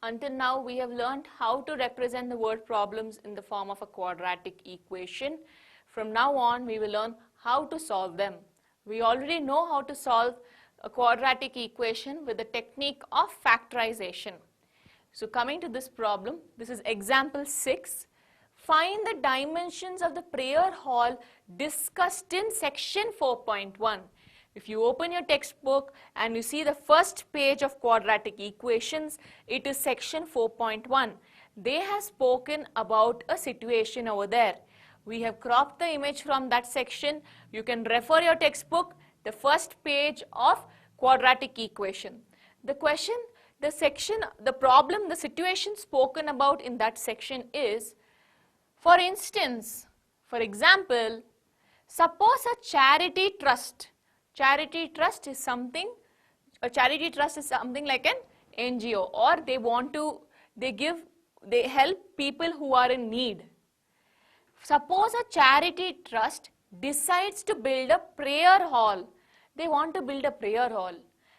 Until now, we have learned how to represent the word problems in the form of a quadratic equation. From now on, we will learn how to solve them. We already know how to solve a quadratic equation with the technique of factorization. So coming to this problem, this is example 6. Find the dimensions of the prayer hall discussed in section 4.1. If you open your textbook and you see the first page of quadratic equations, it is section 4.1. They have spoken about a situation over there. We have cropped the image from that section. You can refer your textbook, the first page of quadratic equation. The problem, the situation spoken about in that section is, for instance, for example, suppose a charity trust. Charity trust is something like an NGO, or they help people who are in need. Suppose a charity trust decides to build a prayer hall. They want to build a prayer hall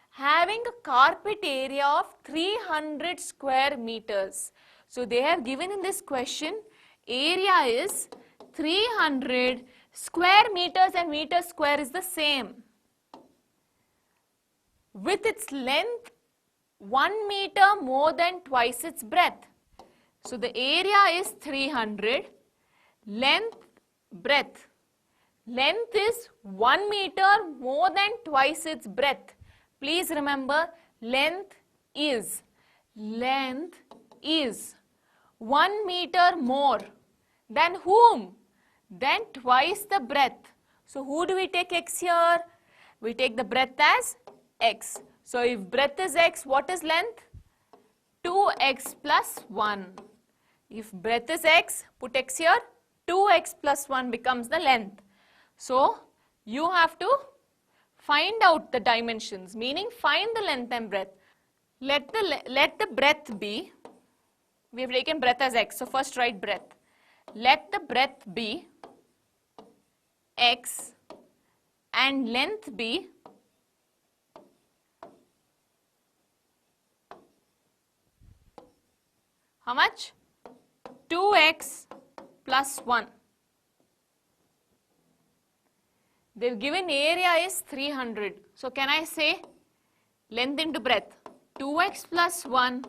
having a carpet area of 300 square meters. So they have given in this question, area is 300 square meters and meter square is the same. With its length 1 meter more than twice its breadth. So the area is 300, length, breadth. Length is 1 meter more than twice its breadth. Please remember, length is 1 meter more than whom? Than twice the breadth. So who do we take x here? We take the breadth as x. So if breadth is x, what is length? 2x plus 1. If breadth is x, put x here, 2x plus 1 becomes the length. So you have to find out the dimensions, meaning find the length and breadth. Let the breadth be, we have taken breadth as x, so first write breadth. Let the breadth be x and length be how much? 2x plus 1. They've given area is 300. So can I say length into breadth? 2x plus 1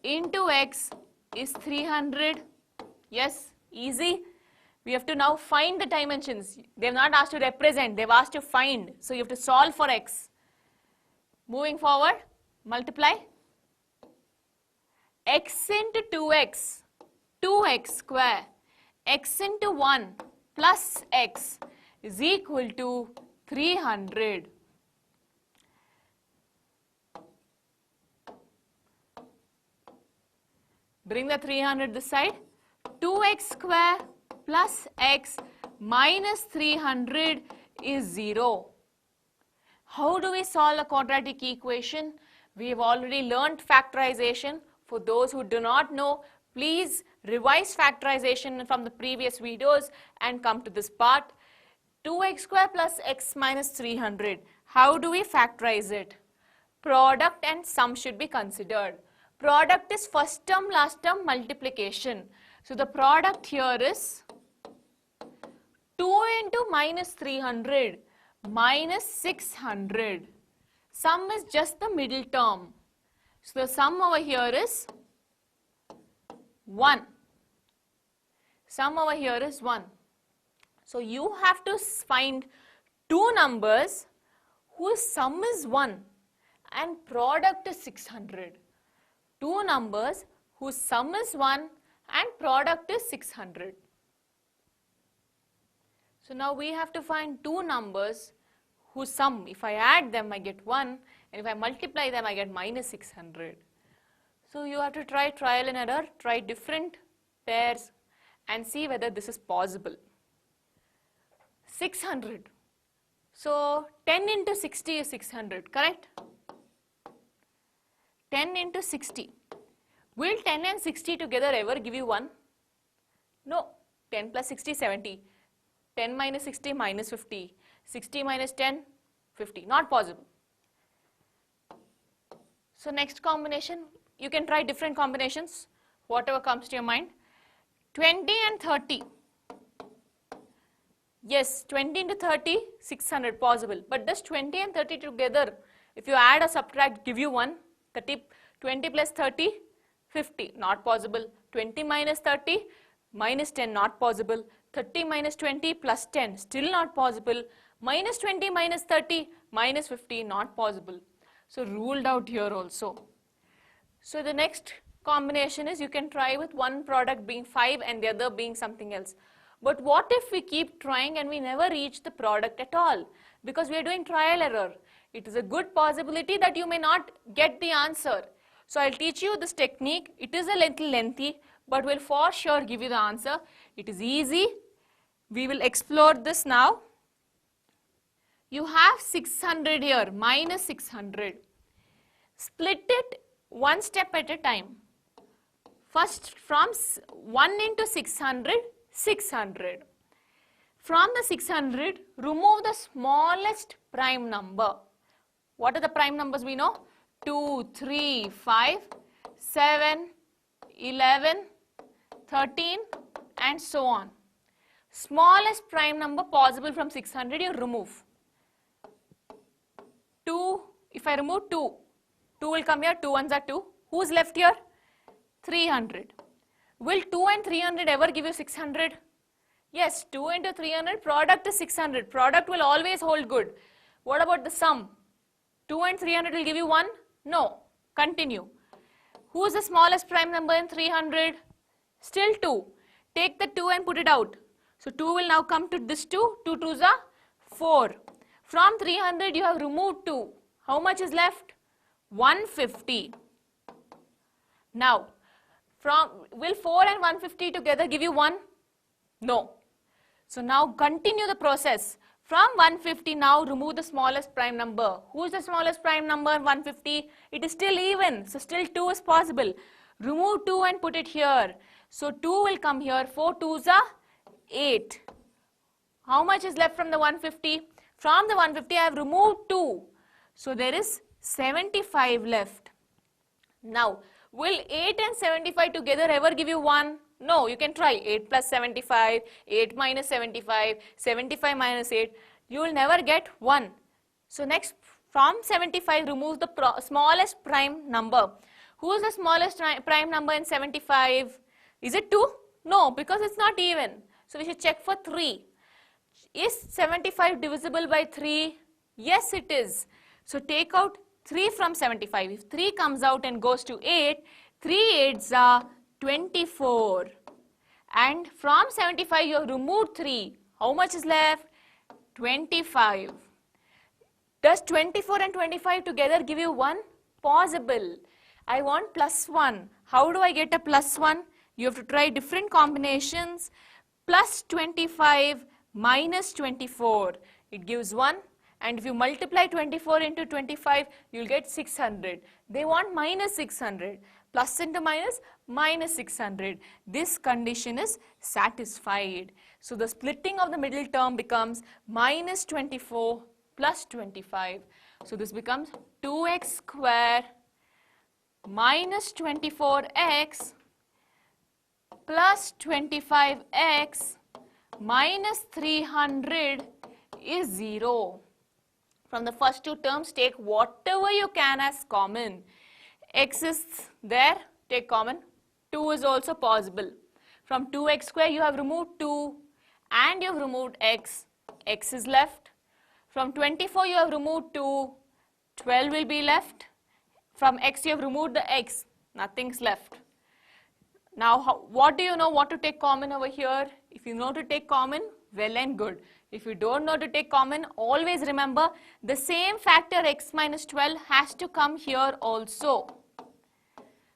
into x is 300. Yes, easy. We have to now find the dimensions. They've not asked to represent, they've asked to find. So you have to solve for x. Moving forward, multiply. X into 2x, 2x square, x into 1 plus x is equal to 300. Bring the 300 this side. 2x square plus x minus 300 is 0. How do we solve a quadratic equation? We have already learnt factorization. For those who do not know, please revise factorization from the previous videos and come to this part. 2x square plus x minus 300. How do we factorize it? Product and sum should be considered. Product is first term, last term multiplication. So the product here is 2 into minus 300 minus 600. Sum is just the middle term. So the sum over here is 1. Sum over here is 1. So you have to find two numbers whose sum is 1 and product is 600. Two numbers whose sum is 1 and product is 600. So now we have to find two numbers whose sum, if I add them, I get 1, and if I multiply them, I get minus 600. So you have to try trial and error, try different pairs and see whether this is possible. 600. So 10 into 60 is 600, correct? 10 into 60. Will 10 and 60 together ever give you 1? No. 10 plus 60, 70. 10 minus 60, minus 50. 60 minus 10, 50. Not possible. So next combination, you can try different combinations, whatever comes to your mind. 20 and 30. Yes, 20 into 30, 600 possible. But does 20 and 30 together, if you add or subtract, give you 1? 20 plus 30, 50. Not possible. 20 minus 30, minus 10, not possible. 30 minus 20 plus 10, still not possible. Minus 20 minus 30, minus 50, not possible. So ruled out here also. So the next combination is you can try with one product being 5 and the other being something else. But what if we keep trying and we never reach the product at all? Because we are doing trial error. It is a good possibility that you may not get the answer. So I'll teach you this technique. It is a little lengthy, but will for sure give you the answer. It is easy. We will explore this now. You have 600 here, minus 600. Split it one step at a time. First from 1 into 600, 600. From the 600, remove the smallest prime number. What are the prime numbers we know? 2, 3, 5, 7, 11, 13 and so on. Smallest prime number possible from 600 you remove. 2, if I remove 2, 2 will come here, 2 ones are 2. Who's left here? 300. Will 2 and 300 ever give you 600? Yes, 2 into 300, product is 600. Product will always hold good. What about the sum? 2 and 300 will give you 1? No. Continue. Who is the smallest prime number in 300? Still 2. Take the 2 and put it out. So 2 will now come to this 2. 2 2s are 4. From 300 you have removed 2. How much is left? 150. Now, will 4 and 150 together give you 1? No. So now continue the process. From 150 now remove the smallest prime number. Who is the smallest prime number in 150? It is still even. So still 2 is possible. Remove 2 and put it here. So 2 will come here. 4 2s are 8. How much is left from the 150? From the 150 I have removed 2. So there is 75 left. Now, will 8 and 75 together ever give you 1? No, you can try 8 plus 75, 8 minus 75, 75 minus 8. You will never get 1. So next, from 75 remove the smallest prime number. Who is the smallest prime number in 75? Is it 2? No, because it's not even. So we should check for 3. Is 75 divisible by 3? Yes, it is. So take out 3 from 75. If 3 comes out and goes to 8, 3 8s are 24. And from 75 you have removed 3. How much is left? 25. Does 24 and 25 together give you 1? Possible. I want plus 1. How do I get a plus 1? You have to try different combinations. Plus 25 minus 24. It gives 1. And if you multiply 24 into 25, you will get 600. They want minus 600. Plus into minus, minus 600. This condition is satisfied. So the splitting of the middle term becomes minus 24 plus 25. So this becomes 2x square minus 24x plus 25x minus 300 is 0. From the first two terms, take whatever you can as common. X is there, take common. 2 is also possible. From 2x square, you have removed 2 and you have removed x. X is left. From 24, you have removed 2. 12 will be left. From x, you have removed the x. Nothing's left. Now, what do you know what to take common over here? If you know to take common, well and good. If you don't know to take common, always remember the same factor x minus 12 has to come here also.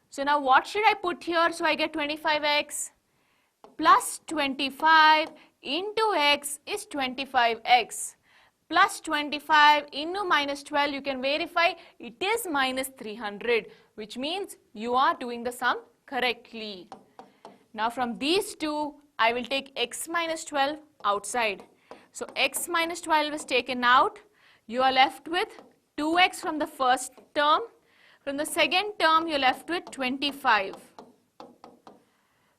So now what should I put here so I get 25x? Plus 25 into x is 25x. Plus 25 into minus 12, you can verify it is minus 300, which means you are doing the sum correctly. Now from these two, I will take x minus 12 outside. So x minus 12 is taken out. You are left with 2x from the first term From the second term, you're left with 25.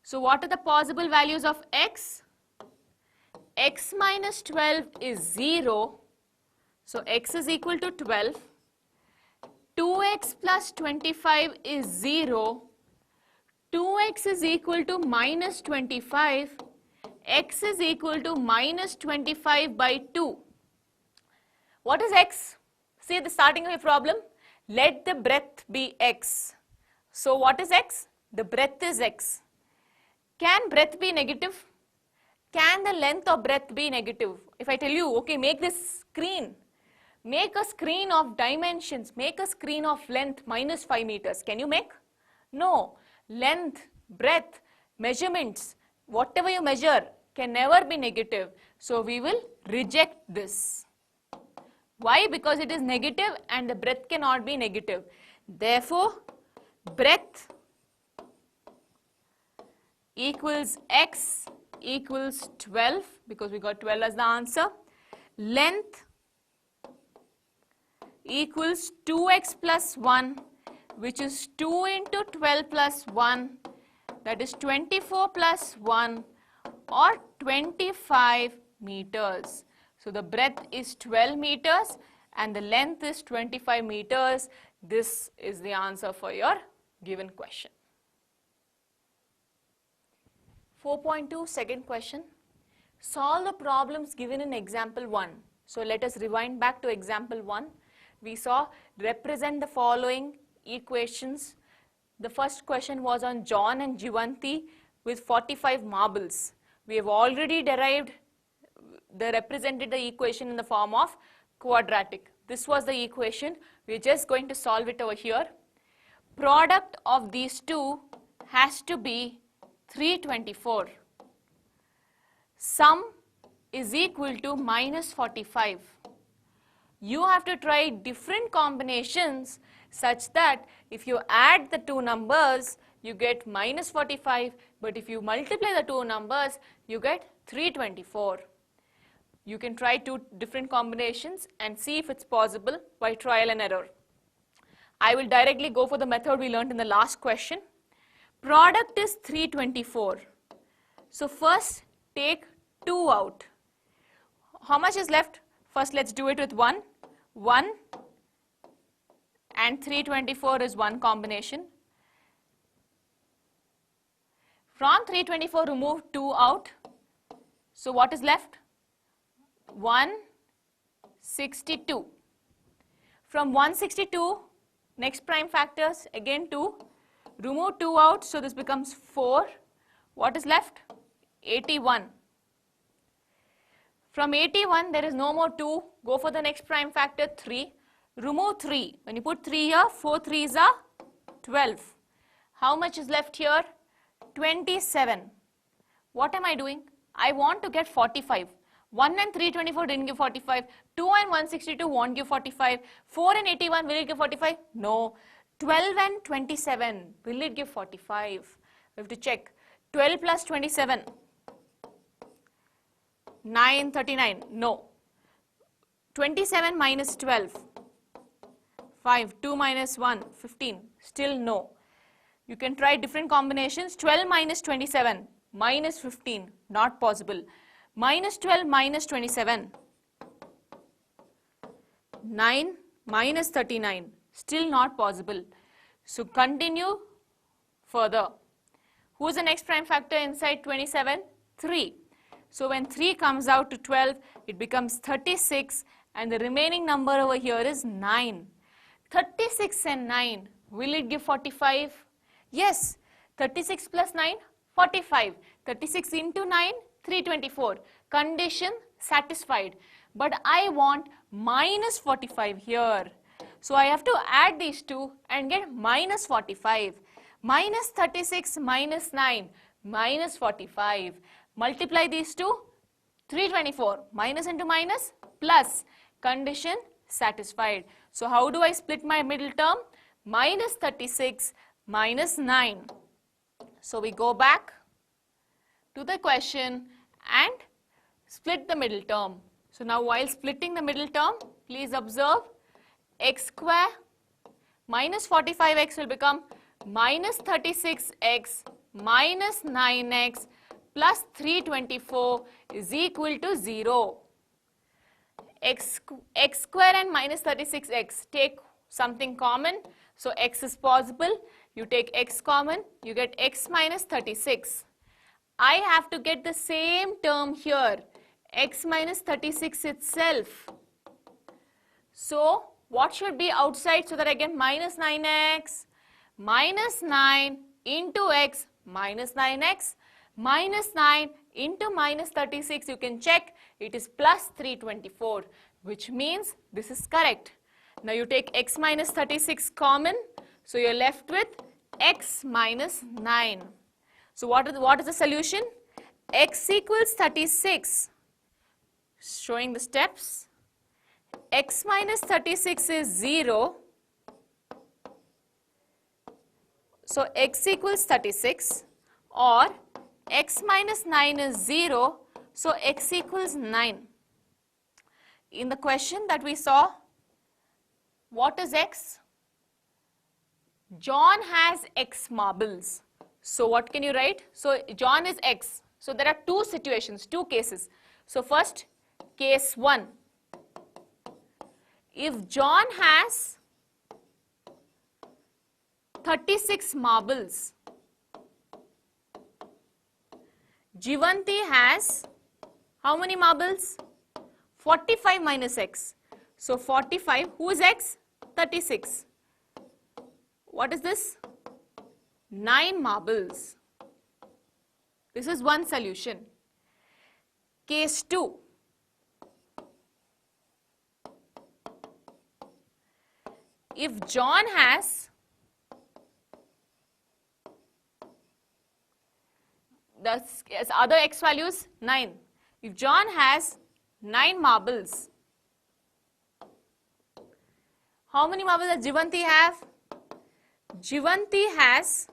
So what are the possible values of x? X minus 12 is 0. So x is equal to 12. 2x plus 25 is 0. 2x is equal to minus 25. X is equal to minus 25 by 2. What is x? See at the starting of your problem, let the breadth be x. So what is x? The breadth is x. Can breadth be negative? Can the length of breadth be negative? If I tell you, okay, make this screen. Make a screen of dimensions. Make a screen of length minus 5 meters. Can you make? No. Length, breadth, measurements, whatever you measure can never be negative. So we will reject this. Why? Because it is negative and the breadth cannot be negative. Therefore, breadth equals x equals 12 because we got 12 as the answer. Length equals 2x plus 1, which is 2 into 12 plus 1, that is 24 plus 1 or 25 meters. So the breadth is 12 meters and the length is 25 meters. This is the answer for your given question. 4.2 second question. Solve the problems given in example 1. So let us rewind back to example 1. We saw represent the following equations. The first question was on John and Jivanti with 45 marbles. We have already represented the equation in the form of quadratic. This was the equation. We are just going to solve it over here. Product of these two has to be 324. Sum is equal to minus 45. You have to try different combinations such that if you add the two numbers, you get minus 45, but if you multiply the two numbers, you get 324. You can try two different combinations and see if it's possible by trial and error. I will directly go for the method we learned in the last question. Product is 324. So first take 2 out. How much is left? First let's do it with 1. 1 and 324 is one combination. From 324 remove 2 out. So what is left? 162. From 162, next prime factors, again 2. Remove 2 out, so this becomes 4. What is left? 81. From 81, there is no more 2. Go for the next prime factor, 3. Remove 3. When you put 3 here, 4 3s are 12. How much is left here? 27. What am I doing? I want to get 45. 1 and 324 didn't give 45. 2 and 162 won't give 45. 4 and 81, will it give 45? No. 12 and 27, will it give 45? We have to check. 12 plus 27. 9, 39. No. 27 minus 12. 5. 2 minus 1. 15. Still no. You can try different combinations. 12 minus 27. Minus 15. Not possible. Minus 12 minus 27. 9 minus 39. Still not possible. So continue further. Who is the next prime factor inside 27? 3. So when 3 comes out to 12, it becomes 36 and the remaining number over here is 9. 36 and 9, will it give 45? Yes. 36 plus 9, 45. 36 into 9, 324. Condition satisfied. But I want minus 45 here. So I have to add these two and get minus 45. Minus 36 minus 9, minus 45. Multiply these two, 324. Minus into minus, plus. Condition satisfied. So how do I split my middle term? Minus 36 minus 9. So we go back to the question and split the middle term. So now while splitting the middle term, please observe x square minus 45x will become minus 36x minus 9x plus 324 is equal to 0. X square and minus 36x, take something common. So x is possible. You take x common, you get x minus 36. I have to get the same term here, x minus 36 itself. So what should be outside so that I get minus 9x? Minus 9 into x minus 9x minus 9 into minus 36, you can check, it is plus 324, which means this is correct. Now you take x minus 36 common, so you're left with x minus 9. So what is the solution? X equals 36, showing the steps. X minus 36 is 0. So x equals 36, or x minus 9 is 0, so x equals 9. In the question that we saw, what is x? John has x marbles. So what can you write? So John is x. So there are two situations, two cases. So first, case 1. If John has 36 marbles, Jivanti has how many marbles? 45 minus x. So 45, who is x? 36. What is this? 9 marbles. This is one solution. Case 2. If John has the other x values 9. If John has 9 marbles, how many marbles does Jivanti have? Jivanti has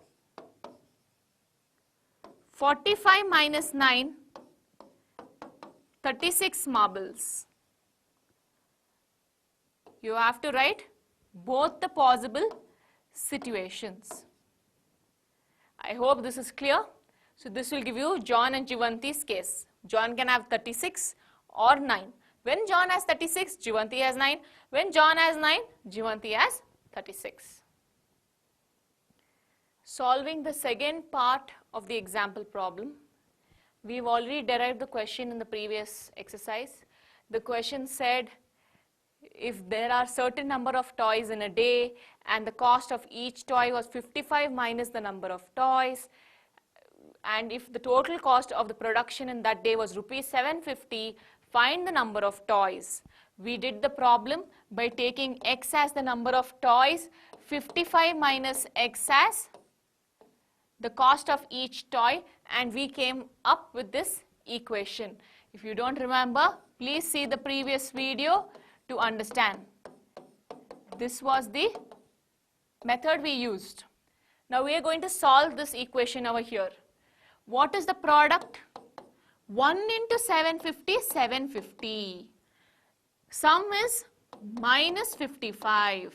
45 minus 9, 36 marbles. You have to write both the possible situations. I hope this is clear. So this will give you John and Jivanti's case. John can have 36 or 9. When John has 36, Jivanti has 9. When John has 9, Jivanti has 36. Solving the second part of the example problem. We've already derived the question in the previous exercise. The question said, if there are certain number of toys in a day and the cost of each toy was 55 minus the number of toys, and if the total cost of the production in that day was rupees 750, find the number of toys. We did the problem by taking x as the number of toys, 55 minus x as the cost of each toy, and we came up with this equation. If you don't remember, please see the previous video to understand. This was the method we used. Now we are going to solve this equation over here. What is the product? 1 into 750, 750. Sum is minus 55.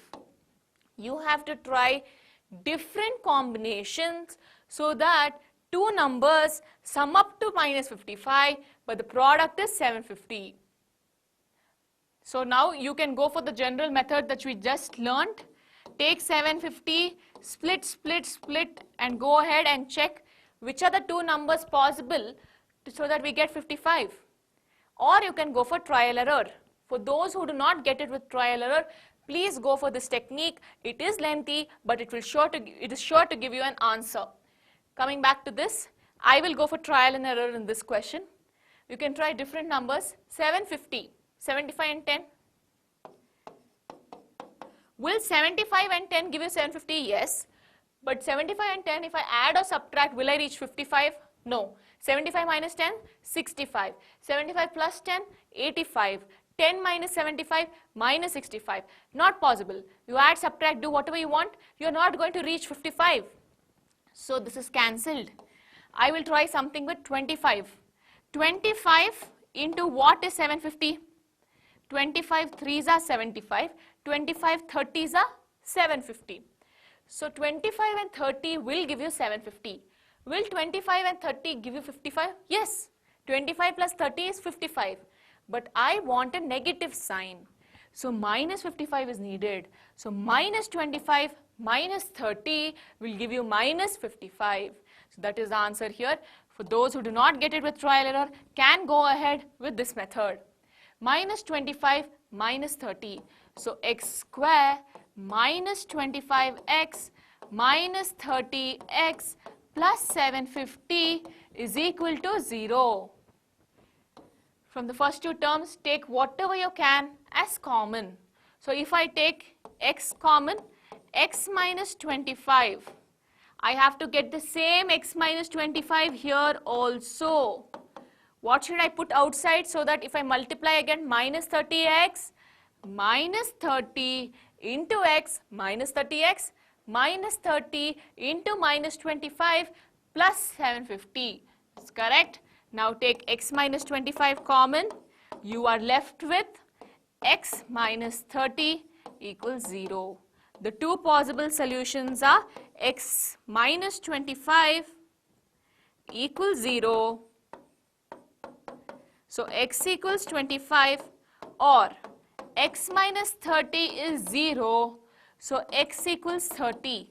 You have to try different combinations so that two numbers sum up to minus 55, but the product is 750. So now you can go for the general method that we just learned. Take 750, split, split, split, and go ahead and check which are the two numbers possible so that we get 55. Or you can go for trial error. For those who do not get it with trial error, please go for this technique. It is lengthy, but it is sure to give you an answer. Coming back to this, I will go for trial and error in this question. You can try different numbers. 750, 75 and 10. Will 75 and 10 give you 750? Yes. But 75 and 10, if I add or subtract, will I reach 55? No. 75 minus 10, 65. 75 plus 10, 85. 10 minus 75, minus 65. Not possible. You add, subtract, do whatever you want. You are not going to reach 55. So this is cancelled. I will try something with 25. 25 into what is 750? 25 3s are 75. 25 30s are 750. So 25 and 30 will give you 750. Will 25 and 30 give you 55? Yes. 25 plus 30 is 55. But I want a negative sign. So minus 55 is needed. So minus 25 minus 30 will give you minus 55. So that is the answer here. For those who do not get it with trial error, can go ahead with this method. Minus 25 minus 30. So x square minus 25x minus 30x plus 750 is equal to 0. From the first two terms, take whatever you can as common. So if I take x common, x minus 25, I have to get the same x minus 25 here also. What should I put outside so that if I multiply again minus 30x minus 30 into x minus 30x minus 30 into minus 25 plus 750. It's correct. Now take x minus 25 common. You are left with x minus 30 equals 0. The two possible solutions are x minus 25 equals 0. So x equals 25 or x minus 30 is 0. So x equals 30.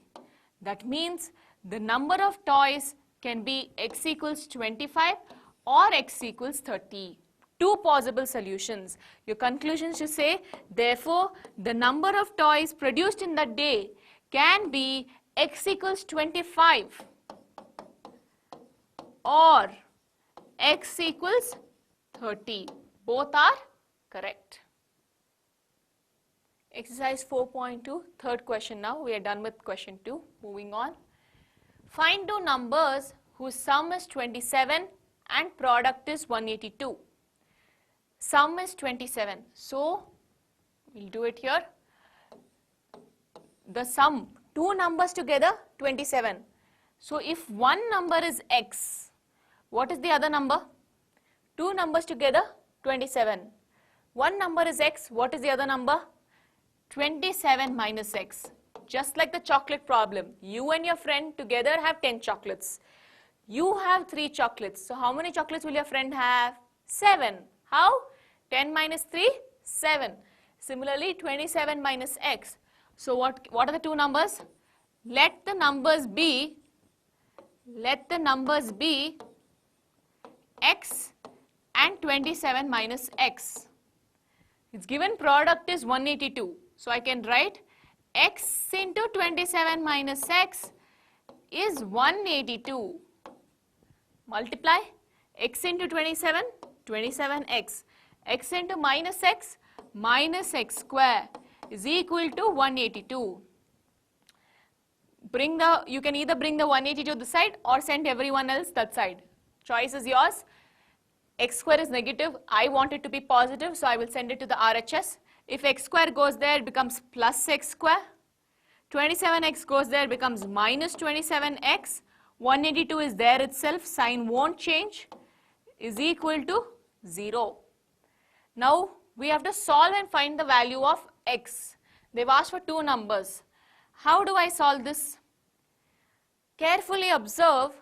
That means the number of toys can be x equals 25 or x equals 30. Two possible solutions. Your conclusion should say, therefore, the number of toys produced in that day can be x equals 25 or x equals 30. Both are correct. Exercise 4.2, third question now. We are done with question 2. Moving on. Find two numbers whose sum is 27 and product is 182. Sum is 27. So, we'll do it here. The sum, two numbers together, 27. So, if one number is x, what is the other number? Two numbers together, 27. One number is x, what is the other number? 27 minus x. Just like the chocolate problem, you and your friend together have 10 chocolates. You have 3 chocolates. So how many chocolates will your friend have? 7. How? 10 minus 3? 7. Similarly, 27 minus x. So what are the two numbers? Let the numbers be x and 27 minus x. Its given product is 182. So I can write x into 27 minus x is 182. Multiply x into 27, 27x. X into minus x square is equal to 182. You can either bring the 182 to the side or send everyone else that side. Choice is yours. X square is negative. I want it to be positive, so I will send it to the RHS. If x square goes there, it becomes plus x square. 27x goes there, it becomes minus 27x. 182 is there itself, sign won't change, is equal to 0. Now, we have to solve and find the value of x. They've asked for two numbers. How do I solve this? Carefully observe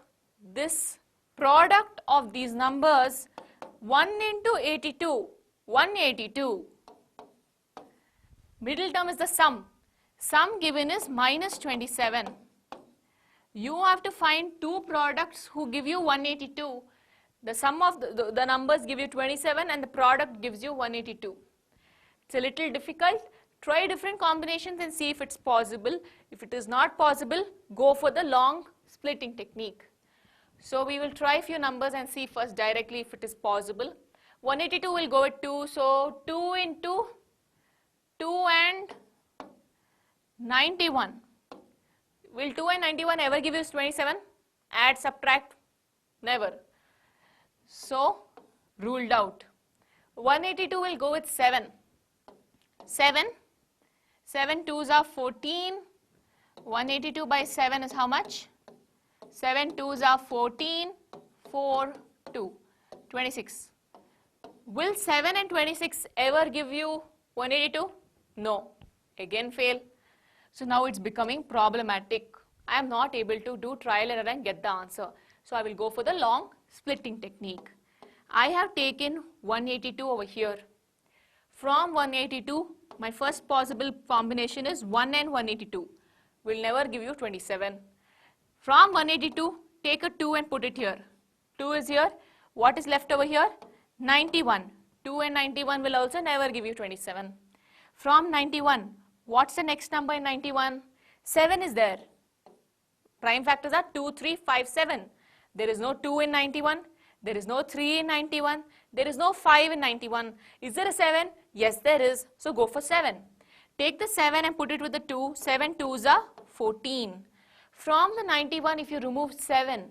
this product of these numbers. 1 into 82, 182. Middle term is the sum. Sum given is minus 27. You have to find two products who give you 182. The sum of the numbers give you 27 and the product gives you 182. It's a little difficult. Try different combinations and see if it's possible. If it is not possible, go for the long splitting technique. So we will try a few numbers and see first directly if it is possible. 182 will go with 2. So 2 into 2 and 91. Will 2 and 91 ever give you 27? Add, subtract? Never. So, ruled out. 182 will go with 7. 7 2s are 14. 182 by 7 is how much? 7 2s are 14. 4, 2. 26. Will 7 and 26 ever give you 182? No. Again fail. So now it's becoming problematic. I am not able to do trial and error and get the answer. So I will go for the long splitting technique. I have taken 182 over here. From 182, my first possible combination is 1 and 182. Will never give you 27. From 182, take a 2 and put it here. 2 is here. What is left over here? 91. 2 and 91 will also never give you 27. From 91, what's the next number in 91? 7 is there. Prime factors are 2, 3, 5, 7. There is no 2 in 91. There is no 3 in 91. There is no 5 in 91. Is there a 7? Yes, there is. So go for 7. Take the 7 and put it with the 2. 7 2s are 14. From the 91, if you remove 7,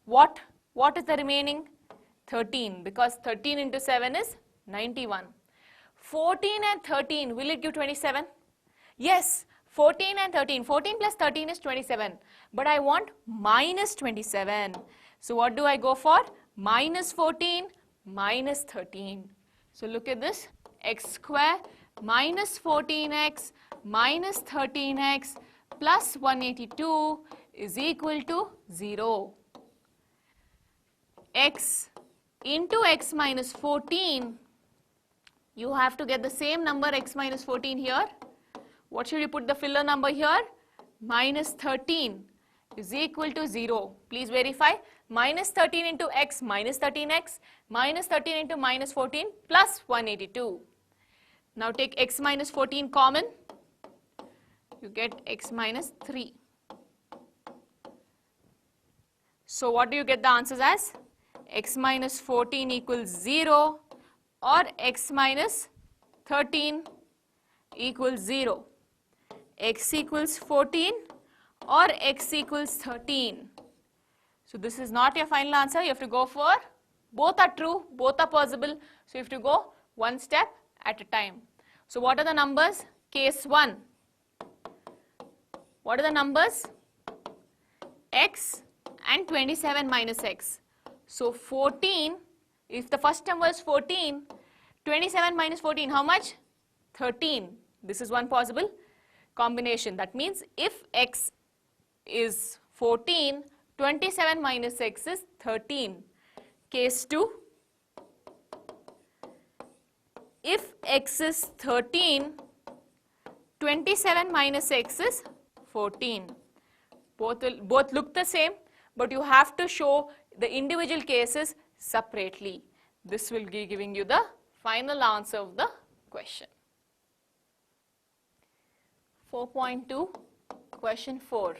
what is the remaining? 13, because 13 into 7 is 91. 14 and 13, will it give 27? Yes, 14 and 13. 14 plus 13 is 27. But I want minus 27. So what do I go for? Minus 14, minus 13. So look at this. X square minus 14x minus 13x plus 182 is equal to 0. X into x minus 14, you have to get the same number x minus 14 here. What should you put the filler number here? Minus 13 is equal to 0. Please verify. Minus 13 into x minus 13x minus 13 into minus 14 plus 182. Now take x minus 14 common. You get x minus 3. So what do you get the answers as? X minus 14 equals 0 or x minus 13 equals 0. X equals 14 or x equals 13. So this is not your final answer. You have to go for both are true, both are possible. So you have to go one step at a time. So what are the numbers? Case 1. What are the numbers? X and 27 minus x. So 14, if the first term was 14, 27 minus 14, how much? 13. This is one possible combination. That means if x is 14, 27 minus x is 13. Case 2, if x is 13, 27 minus x is 14. Both look the same, but you have to show the individual cases separately. This will be giving you the final answer of the question. 4.2, question 4.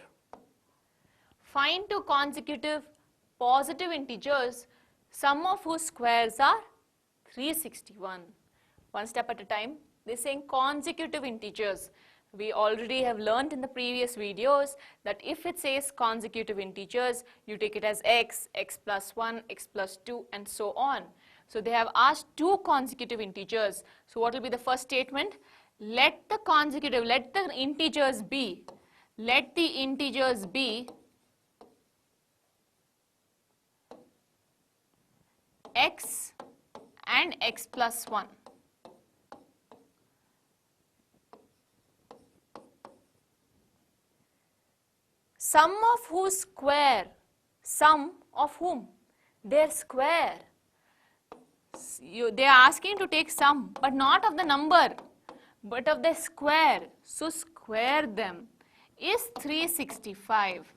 Find two consecutive positive integers, sum of whose squares are 361. One step at a time. They're saying consecutive integers. We already have learned in the previous videos that if it says consecutive integers, you take it as x, x plus 1, x plus 2 and so on. So they have asked two consecutive integers. So what will be the first statement? Let the integers be x and x plus 1. Sum of whose square? Sum of whom? Their square. They are asking to take sum, but not of the number, but of the square. So square them is 365.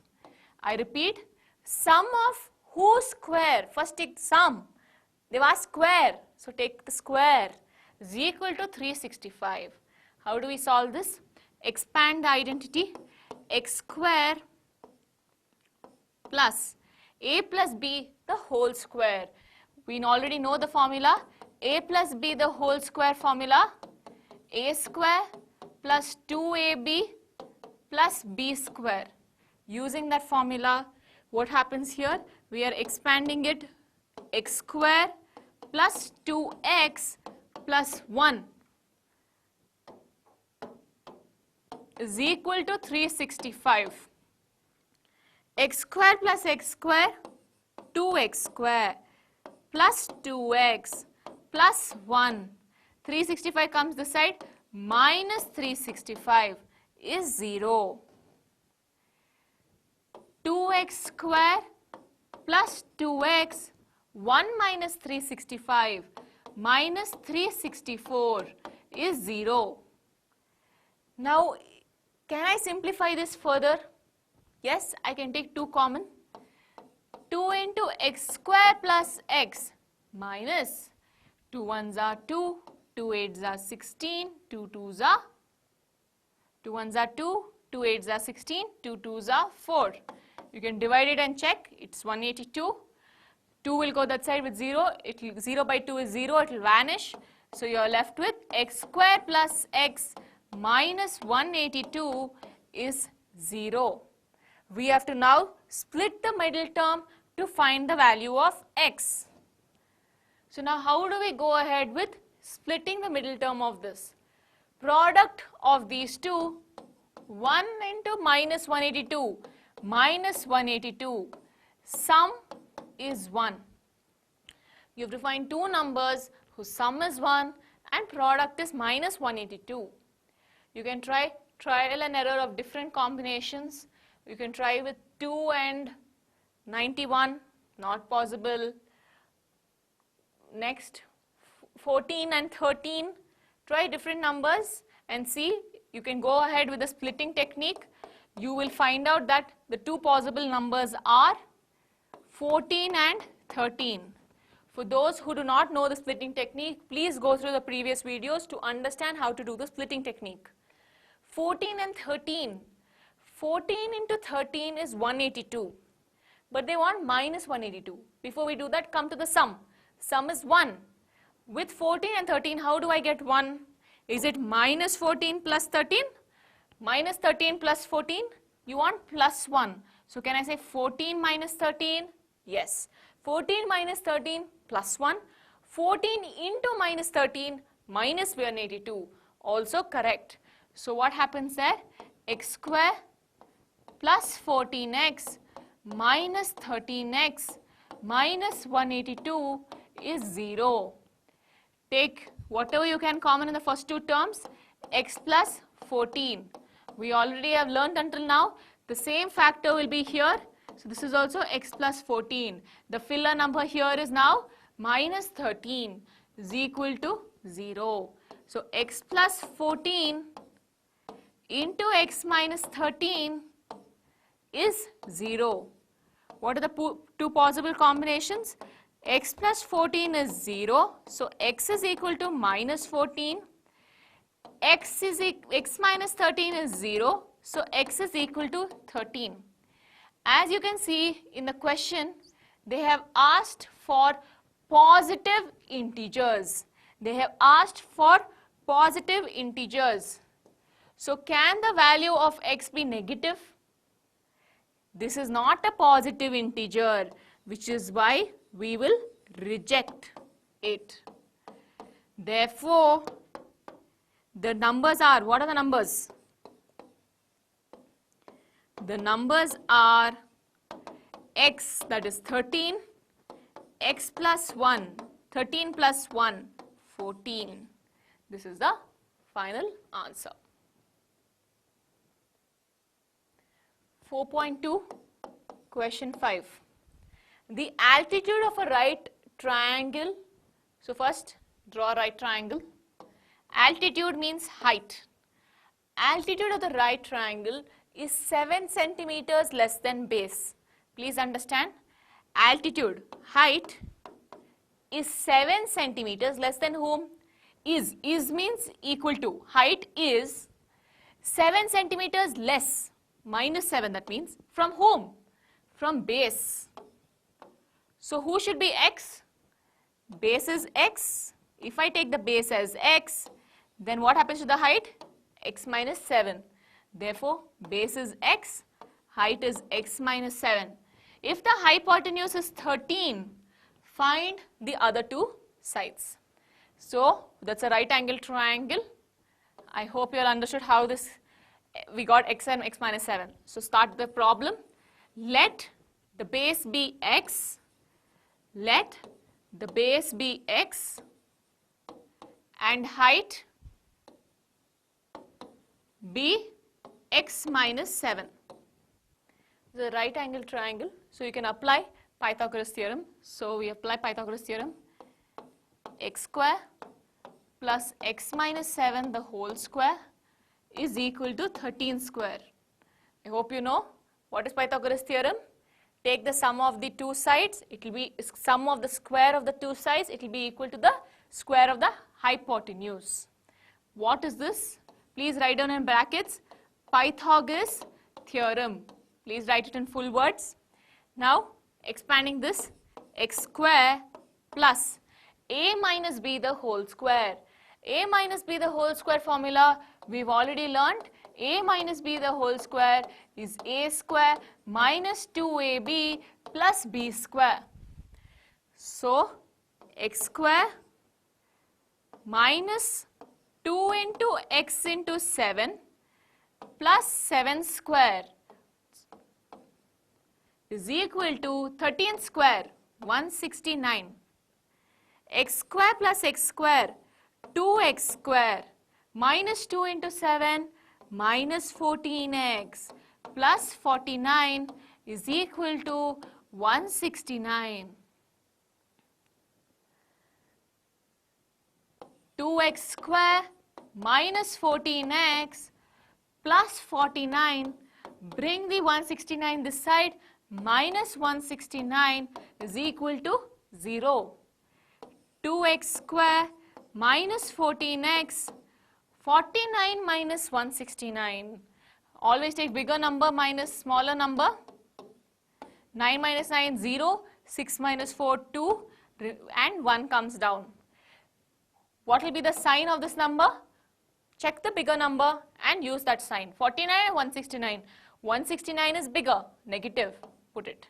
I repeat, sum of whose square? First take sum. They've asked square, so take the square is equal to 365. How do we solve this? Expand the identity. X square plus a plus b the whole square. We already know the formula. A plus b the whole square formula. A square plus 2ab plus b square. Using that formula, what happens here? We are expanding it. X square plus 2x plus 1 is equal to 365. X square plus x square, 2x square plus 2x plus 1. 365 comes this side, minus 365 is 0. 2x square plus 2x, 1 minus 365 minus 364 is 0. Now, can I simplify this further? Yes, I can take 2 common. 2 into x square plus x minus 2 ones are 2, 2 eights are 16, 2 twos are 2 ones are 2, 2 eights are 16, 2 twos are 4. You can divide it and check. It's 182. 2 will go that side with 0. 0 by 2 is 0. It will vanish. So you are left with x square plus x minus 182 is 0. We have to now split the middle term to find the value of x. So now how do we go ahead with splitting the middle term of this? Product of these two, 1 into minus 182 minus 182, sum is 1. You have to find two numbers whose sum is 1 and product is minus 182. You can try trial and error of different combinations. You can try with 2 and 91, not possible. Next, 14 and 13, try different numbers and see. You can go ahead with the splitting technique. You will find out that the two possible numbers are 14 and 13. For those who do not know the splitting technique, please go through the previous videos to understand how to do the splitting technique. 14 and 13. 14 into 13 is 182. But they want minus 182. Before we do that, come to the sum. Sum is 1. With 14 and 13, how do I get 1? Is it minus 14 plus 13? Minus 13 plus 14? You want plus 1. So can I say 14 minus 13? Yes. 14 minus 13 plus 1. 14 into minus 13 minus 182. Also correct. So what happens there? X square plus 14x minus 13x minus 182 is 0. Take whatever you can common in the first two terms, x plus 14. We already have learned until now. The same factor will be here. So this is also x plus 14. The filler number here is now minus 13 is equal to 0. So x plus 14 into x minus 13 is 0. What are the two possible combinations? X plus 14 is 0. So x is equal to minus 14. X minus 13 is 0. So x is equal to 13. As you can see in the question, they have asked for positive integers. They have asked for positive integers. So can the value of x be negative? This is not a positive integer, which is why we will reject it. Therefore, the numbers are, what are the numbers? The numbers are x, that is 13, x plus 1, 13 plus 1, 14. This is the final answer. 4.2, question 5. The altitude of a right triangle. So first, draw a right triangle. Altitude means height. Altitude of the right triangle is 7 centimeters less than base. Please understand, altitude, height is 7 centimeters less than whom? Is means equal to. Height is 7 centimeters less, minus 7, that means from whom? From base. So who should be x? Base is x. If I take the base as x, then what happens to the height? X minus 7. Therefore, base is x, height is x minus 7. If the hypotenuse is 13, find the other two sides. So, that's a right angle triangle. I hope you all understood how this, we got x and x minus 7. So, start the problem. Let the base be x. Let the base be x and height be x minus 7. This is a right angle triangle, so you can apply Pythagoras theorem. So we apply Pythagoras theorem. X square plus x minus 7 the whole square is equal to 13 square. I hope you know what is Pythagoras theorem. Take the sum of the two sides, it will be sum of the square of the two sides, it will be equal to the square of the hypotenuse. What is this? Please write down in brackets, Pythagoras theorem. Please write it in full words. Now expanding this, x square plus a minus b the whole square. A minus b the whole square formula we've already learned. A minus b the whole square is a square minus 2ab plus b square. So x square minus 2 into x into 7 plus 7 square is equal to 13 square, 169. X square plus x square, 2x square minus 2 into 7 minus 14x plus 49 is equal to 169. 2x square minus 14x plus 49, bring the 169 this side, minus 169 is equal to 0. 2x square minus 14x, 49 minus 169. Always take bigger number minus smaller number. 9 minus 9, 0. 6 minus 4, 2. And 1 comes down. What will be the sign of this number? Check the bigger number and use that sign. 49 and 169. 169 is bigger, negative. Put it.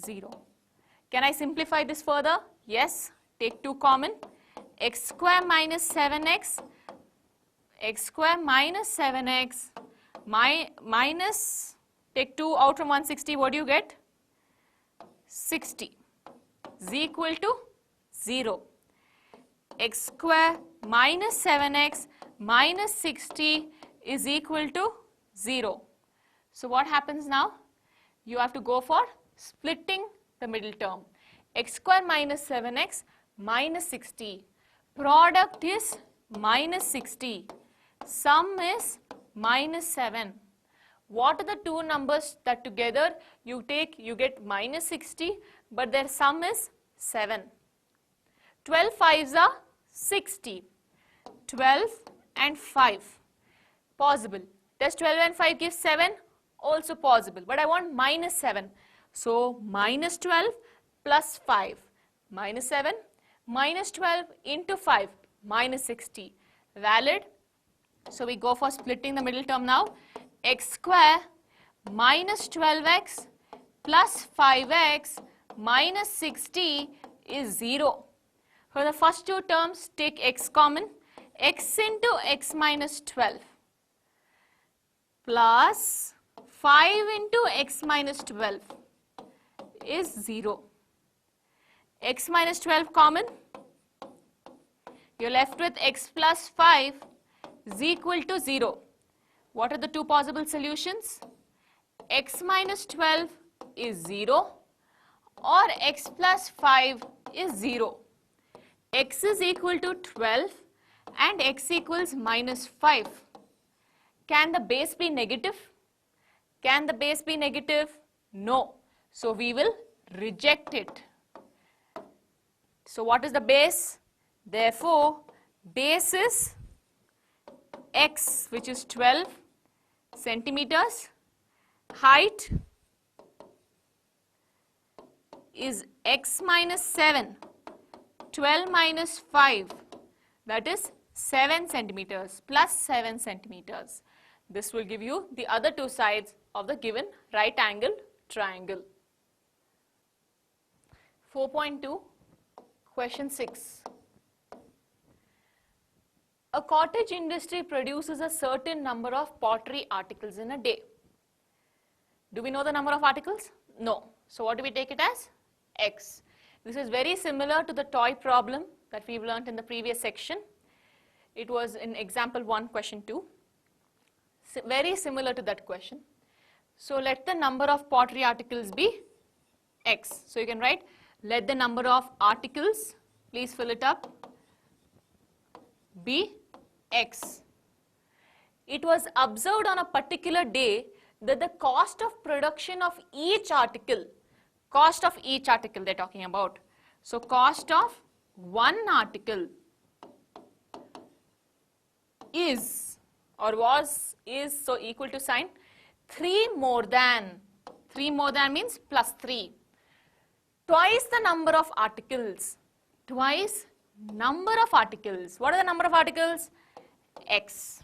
0. Can I simplify this further? Yes. Take 2 common. X square minus 7x. X square minus 7x minus, take 2 out from 160, what do you get? 60 is equal to 0. X square minus 7x minus 60 is equal to 0. So what happens now? You have to go for splitting the middle term. X square minus 7x minus 60. Product is minus 60. Sum is minus 7. What are the two numbers that together you take, you get minus 60, but their sum is 7. 12 5s are 60. 12 and 5. Possible. Does 12 and 5 give 7? Also possible. But I want minus 7. So minus 12 plus 5. Minus 7. Minus 12 into 5. Minus 60. Valid. So we go for splitting the middle term now. X square minus 12x plus 5x minus 60 is 0. For the first two terms, take x common. X into x minus 12 plus 5 into x minus 12 is 0. X minus 12 common. You're left with x plus 5 is equal to 0. What are the two possible solutions? X minus 12 is 0 or x plus 5 is 0. X is equal to 12 and x equals minus 5. Can the base be negative? Can the base be negative? No. So we will reject it. So what is the base? Therefore, base is x, which is 12 centimeters. Height is x minus 7. 12 minus 5, that is 7 centimeters plus 7 centimeters. This will give you the other two sides of the given right angle triangle. 4.2, question 6. A cottage industry produces a certain number of pottery articles in a day. Do we know the number of articles? No. So what do we take it as? X. This is very similar to the toy problem that we've learnt in the previous section. It was in example 1, question 2. Very similar to that question. So let the number of pottery articles be X. So you can write, let the number of articles, please fill it up, be X. It was observed on a particular day that the cost of production of each article they're talking about. So cost of one article is or was is so equal to sign 3 more than means plus 3, twice the number of articles, twice number of articles. What are the number of articles? X.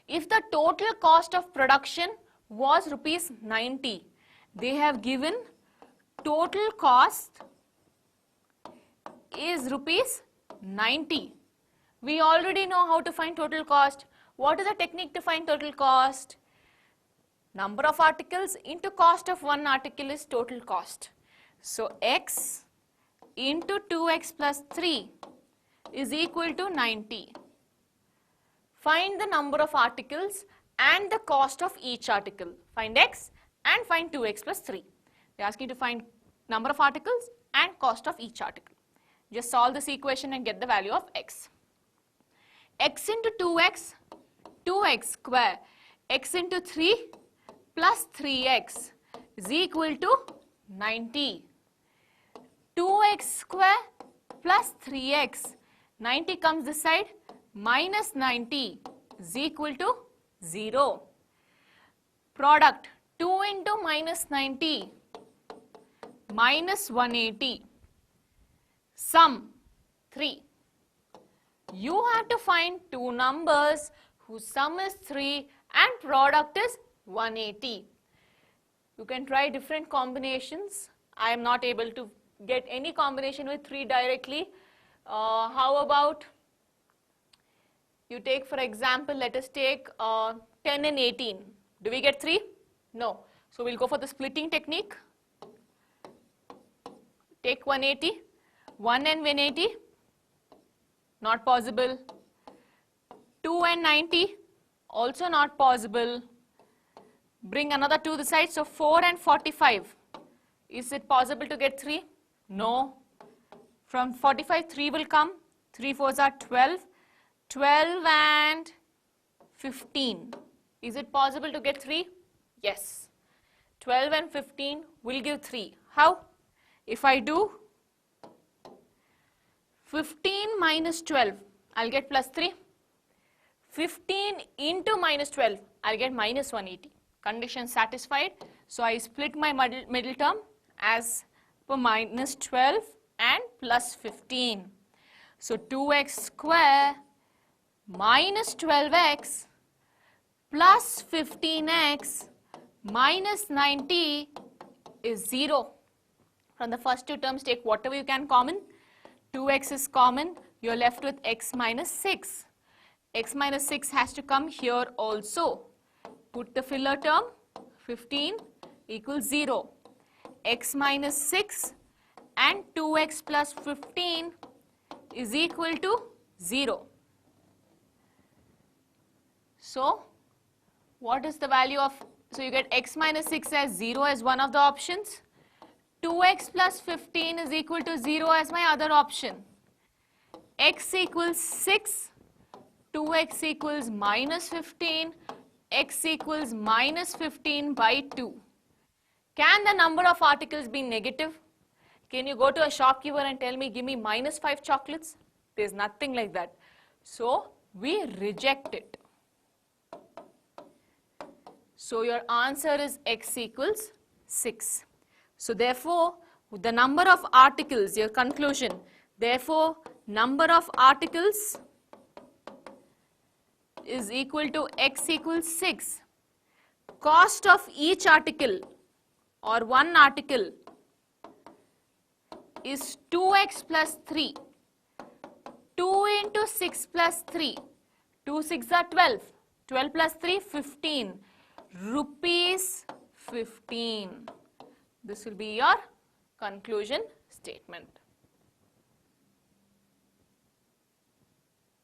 If the total cost of production was rupees 90, they have given total cost is rupees 90. We already know how to find total cost. What is the technique to find total cost? Number of articles into cost of one article is total cost. So X into 2X plus 3 is equal to 90. Find the number of articles and the cost of each article. Find X and find 2X plus 3. They are asking you to find number of articles and cost of each article. Just solve this equation and get the value of X. X into 2X, 2X square. X into 3 plus 3X is equal to 90. 2X square plus 3X. 90 comes this side. Minus 90 is equal to 0. Product 2 into minus 90 minus 180. Sum 3. You have to find two numbers whose sum is 3 and product is 180. You can try different combinations. I am not able to get any combination with 3 directly. How about you take, for example, let us take 10 and 18. Do we get 3? No. So we'll go for the splitting technique. Take 180. 1 and 180. Not possible. 2 and 90. Also not possible. Bring another 2 this side. So 4 and 45. Is it possible to get 3? No. From 45, 3 will come. 3 4s are 12. 12 and 15. Is it possible to get 3? Yes. 12 and 15 will give 3. How? If I do 15 minus 12, I'll get plus 3. 15 into minus 12, I'll get minus 180. Condition satisfied. So I split my middle term as per minus 12 and plus 15. So 2x square minus 12x plus 15x minus 90 is 0. From the first two terms, take whatever you can common. 2x is common. You're left with x minus 6. X minus 6 has to come here also. Put the filler term. 15 equals 0. X minus 6 and 2x plus 15 is equal to 0. So, what is the value of, so you get x minus 6 as 0 as one of the options. 2x plus 15 is equal to 0 as my other option. X equals 6, 2x equals minus 15, x equals minus 15 by 2. Can the number of articles be negative? Can you go to a shopkeeper and tell me, give me minus 5 chocolates? There's nothing like that. So, we reject it. So, your answer is x equals 6. So, therefore, the number of articles, your conclusion, therefore, number of articles is equal to x equals 6. Cost of each article or one article is 2x plus 3. 2 into 6 plus 3. 2 6 are 12. 12 plus 3, 15. Rupees 15. This will be your conclusion statement.